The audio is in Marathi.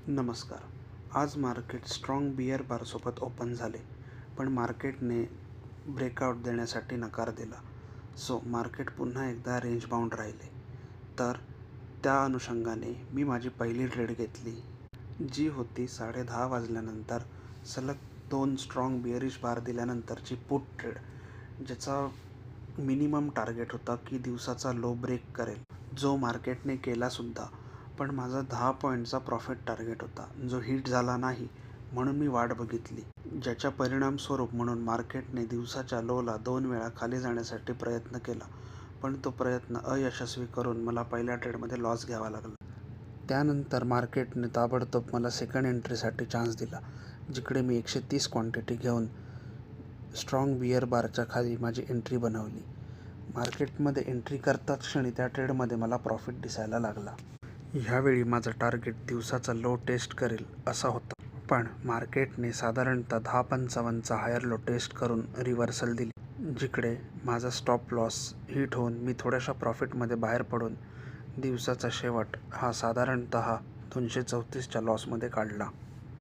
नमस्कार. आज मार्केट स्ट्रॉंग बियर बारसोबत ओपन झाले, पण मार्केटने ब्रेकआउट देण्यासाठी नकार दिला. सो मार्केट पुन्हा एकदा रेंज बाउंड राहिले. तर त्या अनुषंगाने मी माझी पहिली ट्रेड घेतली, जी होती 10:30 वाजल्यानंतर सलग 2 स्ट्रॉंग बियरिश बार दिल्यानंतरची पुट ट्रेड, ज्याचा मिनिमम टार्गेट होता की दिवसाचा लो ब्रेक करेल, जो मार्केटने केलासुद्धा. पण माझा 10 पॉईंटचा प्रॉफिट टार्गेट होता, जो हिट झाला नाही, म्हणून मी वाट बघितली. ज्याच्या परिणामस्वरूप म्हणून मार्केटने दिवसाच्या लोला 2 वेळा खाली जाण्यासाठी प्रयत्न केला, पण तो प्रयत्न अयशस्वी करून मला पहिल्या ट्रेडमध्ये लॉस घ्यावा लागला. त्यानंतर मार्केटने ताबडतोब मला सेकंड एंट्रीसाठी चान्स दिला, जिकडे मी 130 क्वांटिटी घेऊन स्ट्रॉंग बियर बारच्या खाली माझी एंट्री बनवली. मार्केटमध्ये एंट्री करताच क्षणी त्या ट्रेडमध्ये मला प्रॉफिट दिसायला लागला. ह्यावेळी माझं टार्गेट दिवसाचा लो टेस्ट करेल असा होता, पण मार्केटने साधारणतः 10.55चा हायर लो टेस्ट करून रिव्हर्सल दिली, जिकडे माझा स्टॉप लॉस हिट होऊन मी थोड्याशा प्रॉफिटमध्ये बाहेर पडून दिवसाचा शेवट हा साधारणतः 234च्या लॉसमध्ये काढला.